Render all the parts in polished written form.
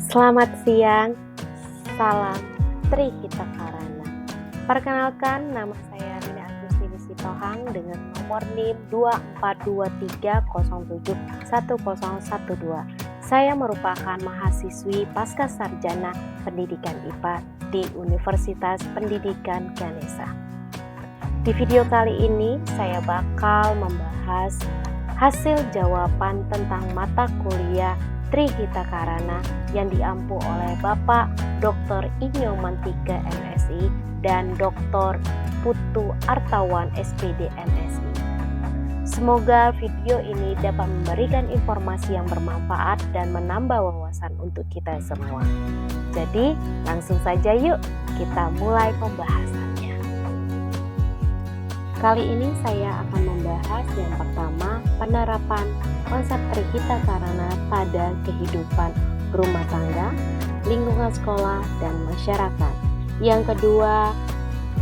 Selamat siang, salam Trihita Karana. Perkenalkan, nama saya Rina Agustini Sitohang dengan nomor NIM 2423071012. Saya merupakan mahasiswi pasca sarjana pendidikan IPA di Universitas Pendidikan Ganesha. Di video kali ini saya bakal membahas hasil jawaban tentang mata kuliah Trihita Karana yang diampu oleh Bapak Dr. Inyo Mantika MSI dan Dr. Putu Artawan SPD MSI. Semoga video ini dapat memberikan informasi yang bermanfaat dan menambah wawasan untuk kita semua. Jadi langsung saja yuk kita mulai pembahasannya. Kali ini saya akan membahas yang pertama, penerapan konsep Trihita Karana pada kehidupan rumah tangga, lingkungan sekolah, dan masyarakat. Yang kedua,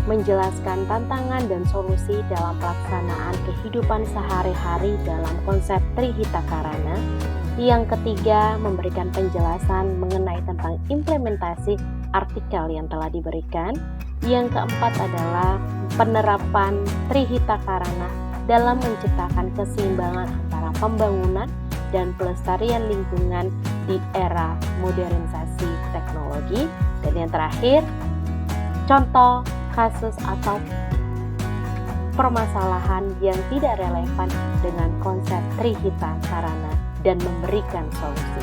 menjelaskan tantangan dan solusi dalam pelaksanaan kehidupan sehari-hari dalam konsep Trihita Karana. Yang ketiga, memberikan penjelasan mengenai tentang implementasi artikel yang telah diberikan. Yang keempat adalah penerapan Trihita Karana dalam menciptakan keseimbangan antara pembangunan dan pelestarian lingkungan di era modernisasi teknologi. Dan yang terakhir, contoh kasus atau permasalahan yang tidak relevan dengan konsep Trihita Karana dan memberikan solusi.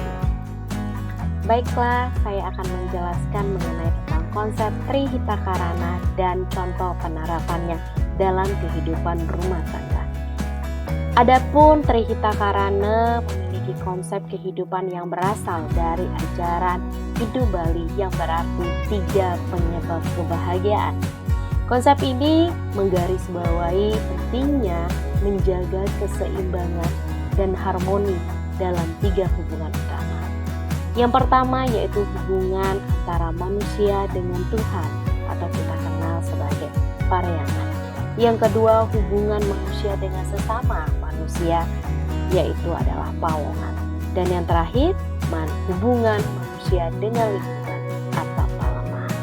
Baiklah, saya akan menjelaskan mengenai tentang konsep Trihita Karana dan contoh penerapannya dalam kehidupan rumah tangga. Adapun Trihita Karana memiliki konsep kehidupan yang berasal dari ajaran Hindu Bali yang berarti 3 penyebab kebahagiaan. Konsep ini menggarisbawahi pentingnya menjaga keseimbangan dan harmoni dalam 3 hubungan utama. Yang pertama yaitu hubungan antara manusia dengan Tuhan atau kita kenal sebagai pareangan. Yang kedua, hubungan manusia dengan sesama manusia, yaitu adalah pawongan. Dan yang terakhir, hubungan manusia dengan lingkungan atau palemahan.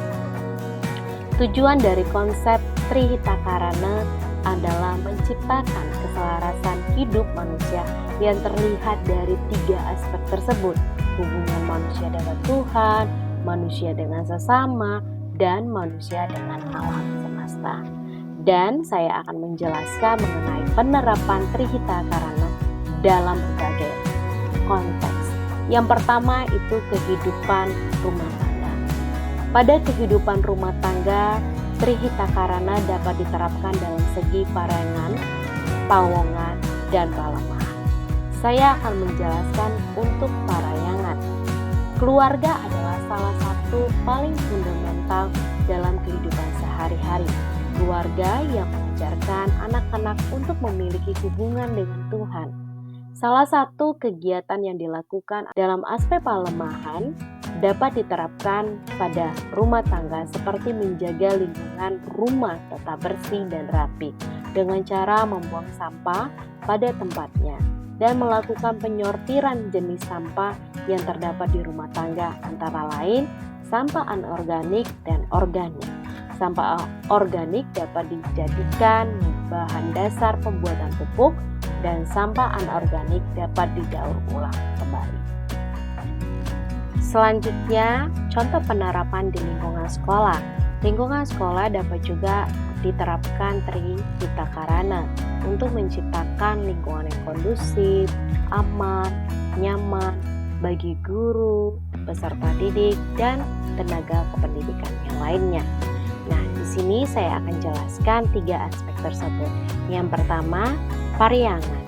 Tujuan dari konsep Trihita Karana adalah menciptakan keselarasan hidup manusia yang terlihat dari 3 aspek tersebut: hubungan manusia dengan Tuhan, manusia dengan sesama, dan manusia dengan alam semesta. Dan saya akan menjelaskan mengenai penerapan Trihita Karana dalam berbagai konteks. Yang pertama itu kehidupan rumah tangga. Pada kehidupan rumah tangga, Trihita Karana dapat diterapkan dalam segi parengan, pawongan, dan palemahan. Saya akan menjelaskan untuk parayangan. Keluarga adalah salah satu paling fundamental dalam kehidupan sehari-hari. Keluarga yang mengajarkan anak-anak untuk memiliki hubungan dengan Tuhan. Salah satu kegiatan yang dilakukan dalam aspek palemahan dapat diterapkan pada rumah tangga seperti menjaga lingkungan rumah tetap bersih dan rapi dengan cara membuang sampah pada tempatnya dan melakukan penyortiran jenis sampah yang terdapat di rumah tangga, antara lain sampah anorganik dan organik. Sampah organik dapat dijadikan bahan dasar pembuatan pupuk dan sampah anorganik dapat didaur ulang kembali. Selanjutnya, contoh penerapan di lingkungan sekolah. Lingkungan sekolah dapat juga diterapkan Trihita Karana untuk menciptakan lingkungan yang kondusif, aman, nyaman bagi guru, peserta didik, dan tenaga kependidikan yang lainnya. Nah, di sini saya akan jelaskan 3 aspek tersebut. Yang pertama, pareangan.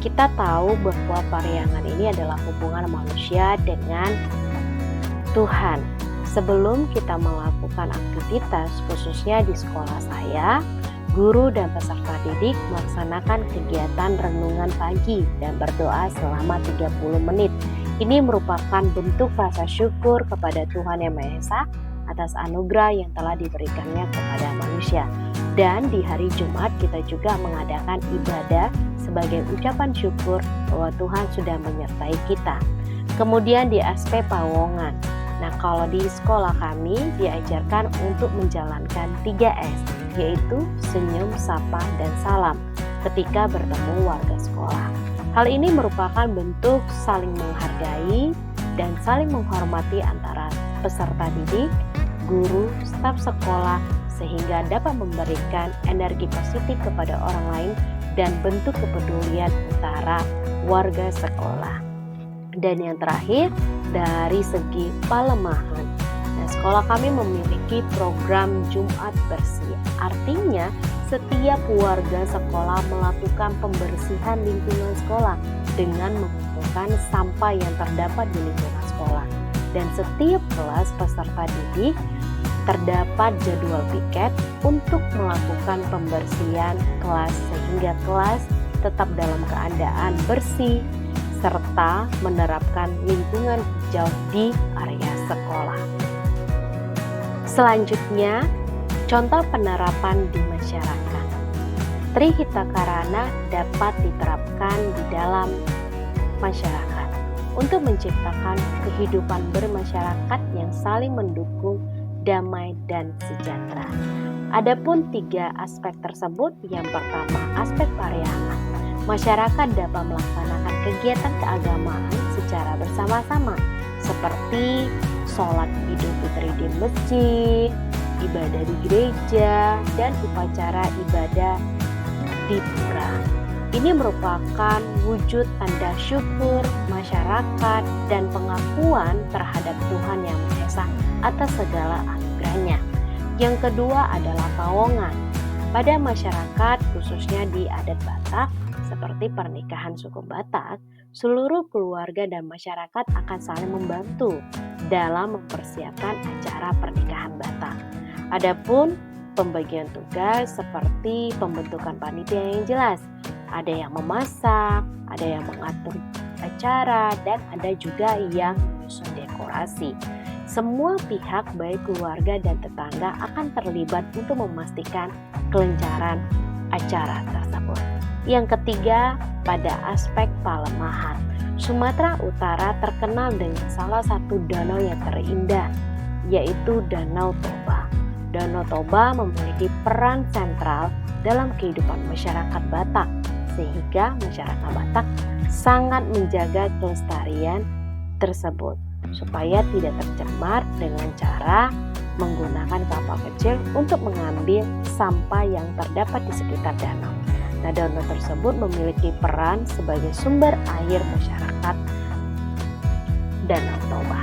Kita tahu bahwa pareangan ini adalah hubungan manusia dengan Tuhan. Sebelum kita melakukan aktivitas, khususnya di sekolah saya, guru dan peserta didik melaksanakan kegiatan renungan pagi dan berdoa selama 30 menit. Ini merupakan bentuk rasa syukur kepada Tuhan Yang Maha Esa atas anugerah yang telah diberikannya kepada manusia. Dan di hari Jumat kita juga mengadakan ibadah sebagai ucapan syukur bahwa Tuhan sudah menyertai kita. Kemudian di aspek pawongan. Nah, kalau di sekolah kami diajarkan untuk menjalankan 3S, yaitu senyum, sapa, dan salam ketika bertemu warga sekolah. Hal ini merupakan bentuk saling menghargai dan saling menghormati antara peserta didik, guru, staf sekolah, sehingga dapat memberikan energi positif kepada orang lain dan bentuk kepedulian antara warga sekolah. Dan yang terakhir, dari segi palemahan. Nah, sekolah kami memiliki program Jumat Bersih. Artinya, setiap warga sekolah melakukan pembersihan lingkungan sekolah dengan mengumpulkan sampah yang terdapat di lingkungan sekolah. Dan setiap kelas peserta didik terdapat jadwal piket untuk melakukan pembersihan kelas sehingga kelas tetap dalam keadaan bersih serta menerapkan lingkungan hijau di area sekolah. Selanjutnya, contoh penerapan di masyarakat. Trihita Karana dapat diterapkan di dalam masyarakat untuk menciptakan kehidupan bermasyarakat yang saling mendukung, damai, dan sejahtera. Adapun 3 aspek tersebut, yang pertama aspek pariangan. Masyarakat dapat melaksanakan kegiatan keagamaan secara bersama-sama seperti sholat Idul Fitri di masjid, ibadah di gereja, dan upacara ibadah di pura. Ini merupakan wujud tanda syukur masyarakat dan pengakuan terhadap Tuhan Yang Maha Esa atas segala anugerahnya. Yang kedua adalah pawongan. Pada masyarakat, khususnya di adat Batak, seperti pernikahan suku Batak, seluruh keluarga dan masyarakat akan saling membantu dalam mempersiapkan acara pernikahan Batak. Adapun pembagian tugas seperti pembentukan panitia yang jelas, ada yang memasak, ada yang mengatur acara, dan ada juga yang menyusun dekorasi. Semua pihak baik keluarga dan tetangga akan terlibat untuk memastikan kelancaran acara tersebut. Yang ketiga, pada aspek palemahan. Sumatera Utara terkenal dengan salah satu danau yang terindah, yaitu Danau Toba. Danau Toba memiliki peran sentral dalam kehidupan masyarakat Batak, sehingga masyarakat Batak sangat menjaga kelestarian tersebut supaya tidak tercemar dengan cara menggunakan kapal kecil untuk mengambil sampah yang terdapat di sekitar danau. Nah, danau tersebut memiliki peran sebagai sumber air masyarakat Danau Toba.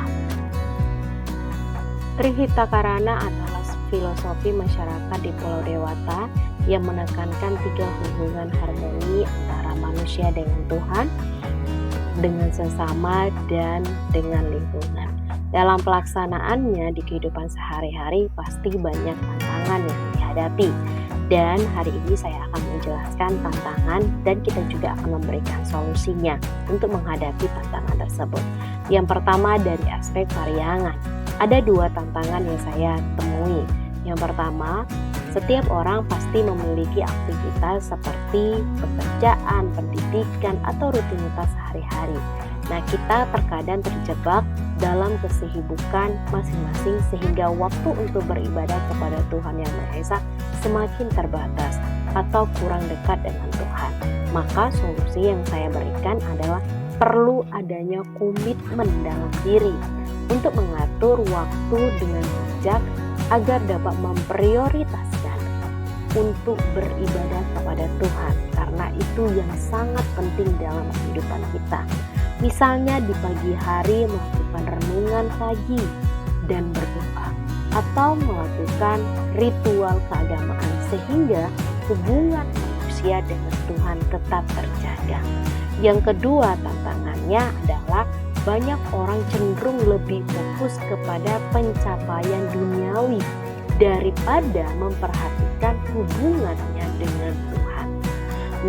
Trihita Karana adalah filosofi masyarakat di Pulau Dewata yang menekankan 3 hubungan harmoni antara manusia dengan Tuhan, dengan sesama, dan dengan lingkungan. Dalam pelaksanaannya di kehidupan sehari-hari pasti banyak tantangan yang dihadapi. Dan hari ini saya akan menjelaskan tantangan dan kita juga akan memberikan solusinya untuk menghadapi tantangan tersebut. Yang pertama dari aspek pariangan. Ada 2 tantangan yang saya temui. Yang pertama, setiap orang pasti memiliki aktivitas seperti pekerjaan, pendidikan, atau rutinitas sehari-hari. Nah, kita terkadang terjebak dalam kesibukan masing-masing sehingga waktu untuk beribadah kepada Tuhan Yang Maha Esa semakin terbatas atau kurang dekat dengan Tuhan. Maka solusi yang saya berikan adalah perlu adanya komitmen dalam diri untuk mengatur waktu dengan bijak agar dapat memprioritaskan untuk beribadah kepada Tuhan, karena itu yang sangat penting dalam kehidupan kita. Misalnya di pagi hari melakukan renungan pagi dan berdoa, atau melakukan ritual keagamaan sehingga hubungan manusia dengan Tuhan tetap terjaga. Yang kedua tantangannya adalah banyak orang cenderung lebih fokus kepada pencapaian duniawi daripada memperhatikan hubungannya dengan Tuhan.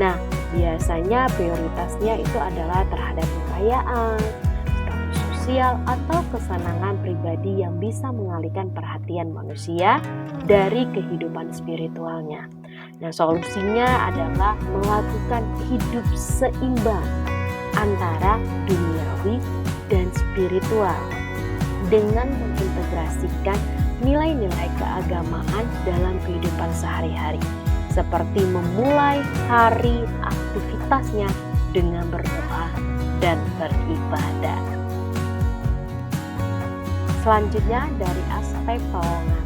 Nah, biasanya prioritasnya itu adalah terhadap kekayaan, status sosial, atau kesenangan pribadi yang bisa mengalihkan perhatian manusia dari kehidupan spiritualnya. Nah, solusinya adalah melakukan hidup seimbang antara duniawi dan spiritual. spiritual dengan mengintegrasikan nilai-nilai keagamaan dalam kehidupan sehari-hari, seperti memulai hari aktivitasnya dengan berdoa dan beribadah. Selanjutnya dari aspek pawongan,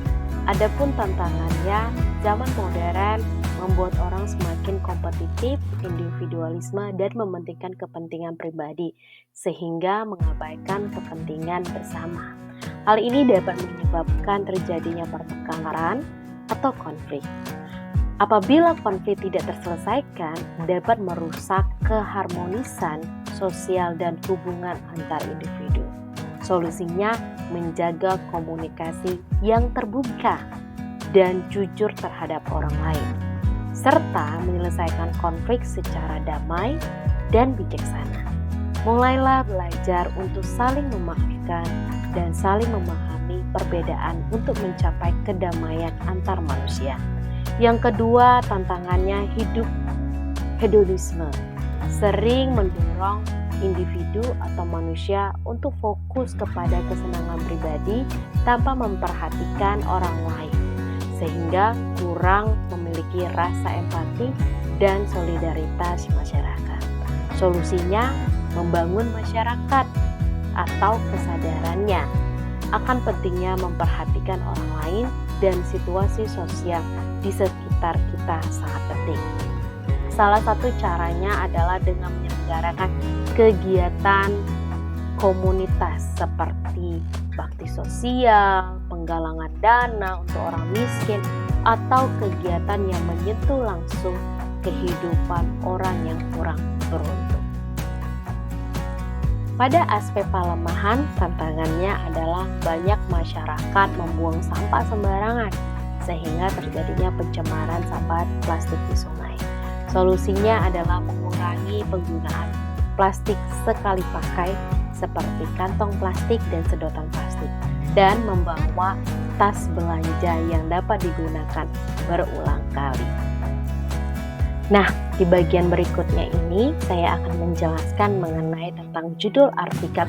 adapun tantangannya, zaman modern membuat orang semakin kompetitif, individualisme, dan mementingkan kepentingan pribadi, sehingga mengabaikan kepentingan bersama. Hal ini dapat menyebabkan terjadinya pertengkaran atau konflik. Apabila konflik tidak terselesaikan, dapat merusak keharmonisan sosial dan hubungan antar individu. Solusinya menjaga komunikasi yang terbuka dan jujur terhadap orang lain, serta menyelesaikan konflik secara damai dan bijaksana. Mulailah belajar untuk saling memaafkan dan saling memahami perbedaan untuk mencapai kedamaian antar manusia. Yang kedua, tantangannya hidup hedonisme. Sering mendorong individu atau manusia untuk fokus kepada kesenangan pribadi tanpa memperhatikan orang lain, sehingga kurang memiliki rasa empati dan solidaritas masyarakat. Solusinya membangun masyarakat atau kesadarannya akan pentingnya memperhatikan orang lain dan situasi sosial di sekitar kita sangat penting. Salah satu caranya adalah dengan menyelenggarakan kegiatan komunitas seperti bakti sosial, penggalangan dana untuk orang miskin, atau kegiatan yang menyentuh langsung kehidupan orang yang kurang beruntung. Pada aspek pelemahan, tantangannya adalah banyak masyarakat membuang sampah sembarangan sehingga terjadinya pencemaran sampah plastik di sungai. Solusinya adalah mengurangi penggunaan plastik sekali pakai seperti kantong plastik dan sedotan plastik, dan membawa tas belanja yang dapat digunakan berulang kali. Nah, di bagian berikutnya ini saya akan menjelaskan mengenai tentang judul artikel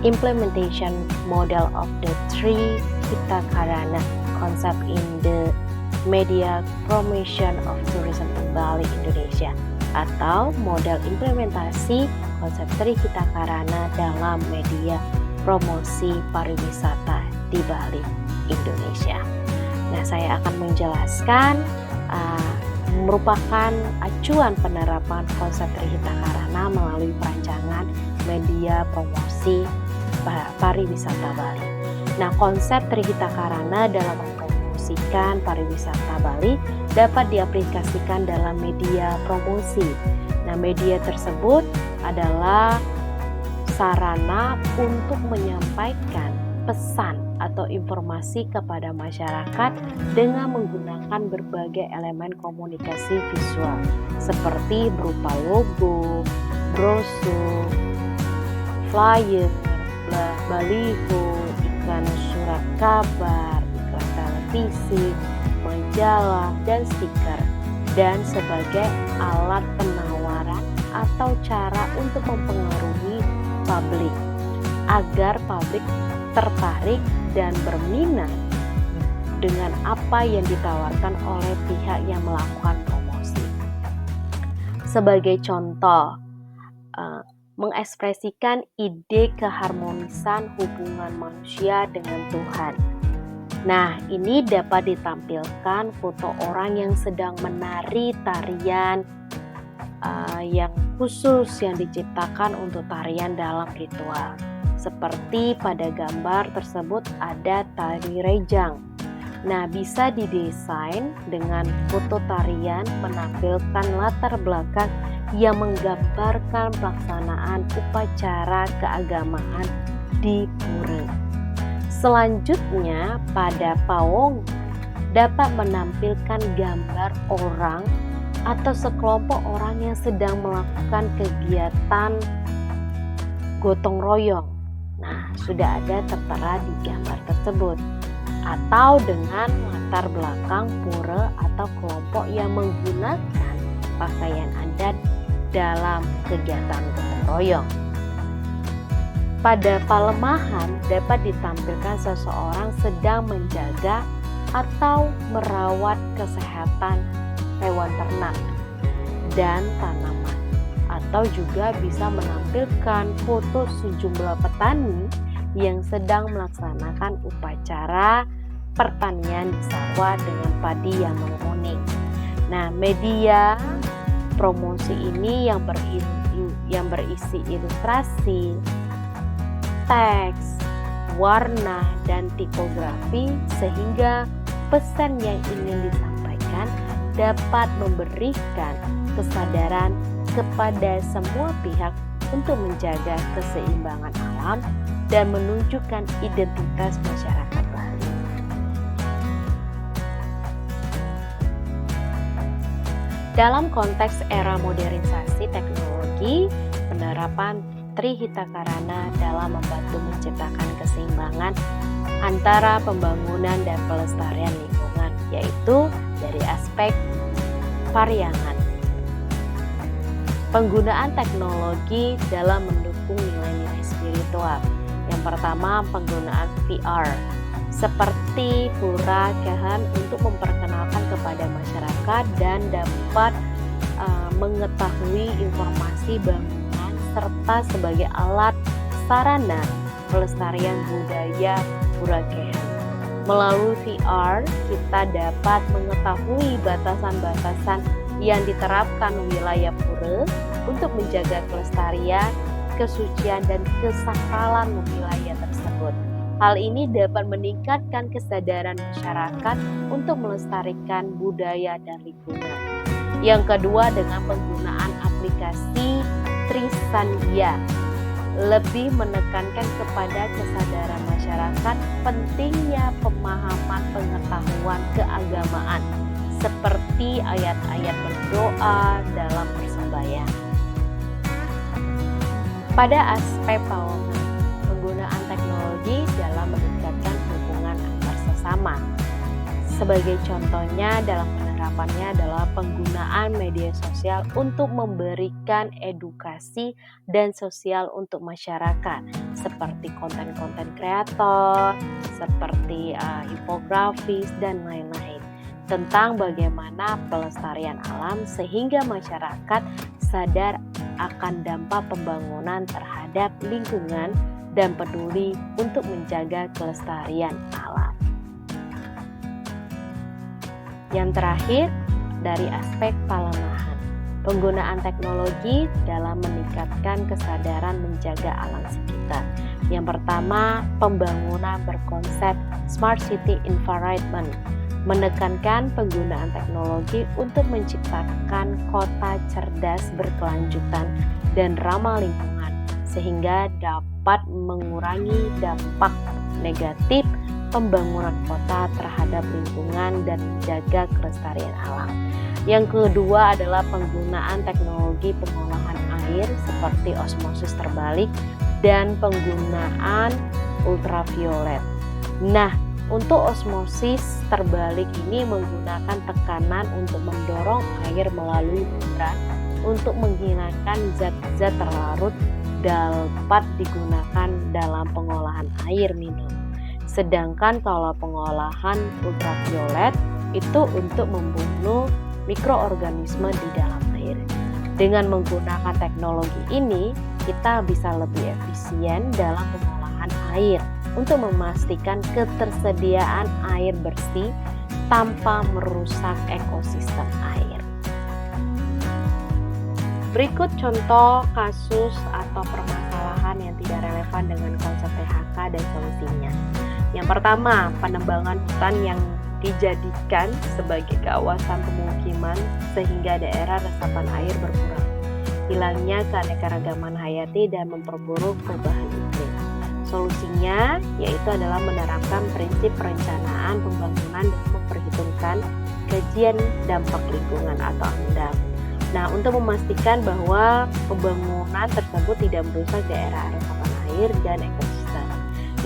Implementation Model of the Three Hita Karana Concept in the Media Promotion of Tourism in Bali, Indonesia, atau model implementasi konsep Tri Hita Karana dalam media promosi pariwisata di Bali, Indonesia. Nah, saya akan menjelaskan merupakan acuan penerapan konsep Tri Hita Karana melalui perancangan media promosi pariwisata Bali. Nah, konsep Tri Hita Karana dalam mempromosikan pariwisata Bali dapat diaplikasikan dalam media promosi. Nah, media tersebut adalah sarana untuk menyampaikan pesan atau informasi kepada masyarakat dengan menggunakan berbagai elemen komunikasi visual seperti berupa logo, brosur, flyer, baliho, iklan surat kabar, iklan televisi, majalah, dan stiker, dan sebagai alat penawaran atau cara untuk mempengaruhi publik agar publik tertarik dan berminat dengan apa yang ditawarkan oleh pihak yang melakukan promosi. Sebagai contoh, mengekspresikan ide keharmonisan hubungan manusia dengan Tuhan. Nah, ini dapat ditampilkan foto orang yang sedang menari tarian yang khusus yang diciptakan untuk tarian dalam ritual. Seperti pada gambar tersebut ada tari rejang. Nah, bisa didesain dengan foto tarian menampilkan latar belakang yang menggambarkan pelaksanaan upacara keagamaan di pura. Selanjutnya, pada pawongan dapat menampilkan gambar orang atau sekelompok orang yang sedang melakukan kegiatan gotong royong. Nah, sudah ada tertera di gambar tersebut. Atau dengan latar belakang pura atau kelompok yang menggunakan pakaian adat dalam kegiatan gotong royong. Pada pelemahan dapat ditampilkan seseorang sedang menjaga atau merawat kesehatan hewan ternak dan tanaman, atau juga bisa menampilkan foto sejumlah petani yang sedang melaksanakan upacara pertanian di sawah dengan padi yang menguning. Nah, media promosi ini yang berisi ilustrasi, teks, warna, dan tipografi, sehingga pesan yang ingin disampaikan dapat memberikan kesadaran kepada semua pihak untuk menjaga keseimbangan alam dan menunjukkan identitas masyarakat Bali. Dalam konteks era modernisasi teknologi, penerapan Trihitakarana dalam membantu menciptakan keseimbangan antara pembangunan dan pelestarian lingkungan, yaitu dari aspek variangan. Penggunaan teknologi dalam mendukung nilai-nilai spiritual. Yang pertama, penggunaan VR seperti pura kehan untuk memperkenalkan kepada masyarakat dan dapat mengetahui informasi bangunan serta sebagai alat sarana pelestarian budaya pura kehan. Melalui VR, kita dapat mengetahui batasan-batasan yang diterapkan wilayah pura untuk menjaga kelestarian, kesucian, dan kesakralan wilayah tersebut. Hal ini dapat meningkatkan kesadaran masyarakat untuk melestarikan budaya dan lingkungan. Yang kedua, dengan penggunaan aplikasi Trisandia, lebih menekankan kepada kesadaran masyarakat pentingnya pemahaman pengetahuan keagamaan seperti ayat-ayat berdoa dalam persembahyang. Pada aspek keuangan, penggunaan teknologi dalam meningkatkan hubungan antar sesama. Sebagai contohnya dalam penerapannya adalah penggunaan media sosial untuk memberikan edukasi dan sosial untuk masyarakat, seperti konten-konten kreator, seperti infografis dan lain-lain, tentang bagaimana pelestarian alam sehingga masyarakat sadar akan dampak pembangunan terhadap lingkungan dan peduli untuk menjaga kelestarian alam. Yang terakhir, dari aspek pelemahan, penggunaan teknologi dalam meningkatkan kesadaran menjaga alam sekitar. Yang pertama, pembangunan berkonsep Smart City Environment, menekankan penggunaan teknologi untuk menciptakan kota cerdas berkelanjutan dan ramah lingkungan, sehingga dapat mengurangi dampak negatif pembangunan kota terhadap lingkungan dan menjaga kelestarian alam. Yang kedua adalah penggunaan teknologi pengolahan air seperti osmosis terbalik dan penggunaan ultraviolet. Nah, untuk osmosis terbalik ini menggunakan tekanan untuk mendorong air melalui butiran untuk menghilangkan zat-zat terlarut dapat digunakan dalam pengolahan air minum. Sedangkan kalau pengolahan ultraviolet itu untuk membunuh mikroorganisme di dalam air. Dengan menggunakan teknologi ini, kita bisa lebih efisien dalam pengolahan air untuk memastikan ketersediaan air bersih tanpa merusak ekosistem air. Berikut contoh kasus atau permasalahan yang tidak relevan dengan konsep PHK dan solusinya. Yang pertama, penebangan hutan yang dijadikan sebagai kawasan pemukiman sehingga daerah resapan air berkurang. Hilangnya keanekaragaman hayati dan memperburuk perubahan iklim. Solusinya yaitu adalah menerapkan prinsip perencanaan pembangunan dan memperhitungkan kajian dampak lingkungan atau AMDAP. Nah, untuk memastikan bahwa pembangunan tersebut tidak merusak daerah resapan air dan ekosistem.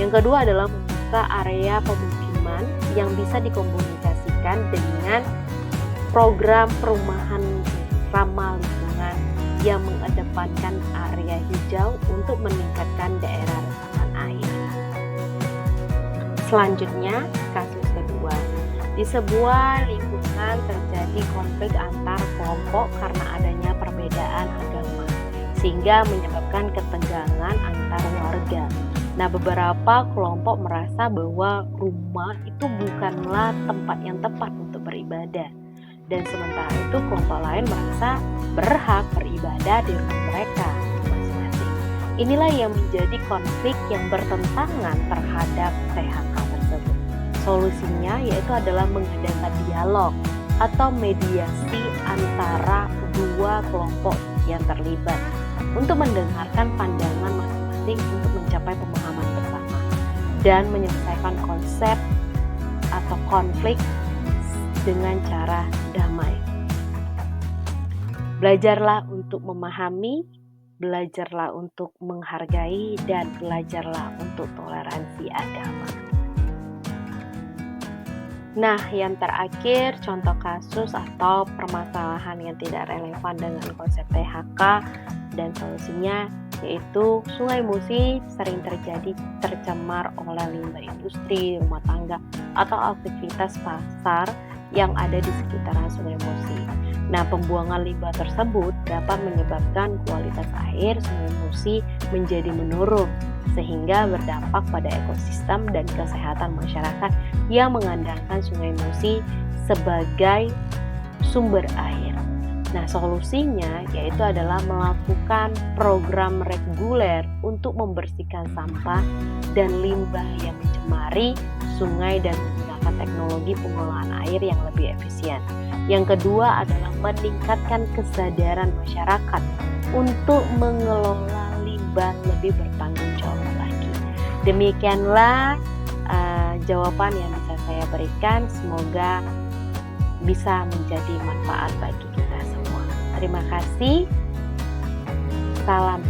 Yang kedua adalah membuka area pemukiman yang bisa dikomunikasikan dengan program perumahan ramah lingkungan yang mengedepankan area hijau untuk meningkatkan daerah Selanjutnya, kasus kedua. Di sebuah lingkungan terjadi konflik antar kelompok karena adanya perbedaan agama, sehingga menyebabkan ketegangan antar warga. Nah, beberapa kelompok merasa bahwa rumah itu bukanlah tempat yang tepat untuk beribadah. Dan sementara itu kelompok lain merasa berhak beribadah di rumah mereka masing-masing. Inilah yang menjadi konflik yang bertentangan terhadap THK tersebut. Solusinya yaitu adalah mengadakan dialog atau mediasi antara dua kelompok yang terlibat untuk mendengarkan pandangan masing-masing untuk mencapai pemahaman bersama dan menyelesaikan konsep atau konflik dengan cara damai. Belajarlah untuk memahami, belajarlah untuk menghargai, dan belajarlah untuk toleransi agama. Nah, yang terakhir, contoh kasus atau permasalahan yang tidak relevan dengan konsep THK dan solusinya yaitu Sungai Musi sering terjadi tercemar oleh limbah industri, rumah tangga, atau aktivitas pasar yang ada di sekitaran Sungai Musi. Nah, pembuangan limbah tersebut dapat menyebabkan kualitas air Sungai Musi menjadi menurun, sehingga berdampak pada ekosistem dan kesehatan masyarakat yang mengandalkan Sungai Musi sebagai sumber air. Nah, solusinya yaitu adalah melakukan program reguler untuk membersihkan sampah dan limbah yang mencemari sungai dan menggunakan teknologi pengolahan air yang lebih efisien. Yang kedua adalah meningkatkan kesadaran masyarakat untuk mengelola limbah lebih bertanggung jawab lagi. Demikianlah jawaban yang bisa saya berikan. Semoga bisa menjadi manfaat bagi kita semua. Terima kasih. Salam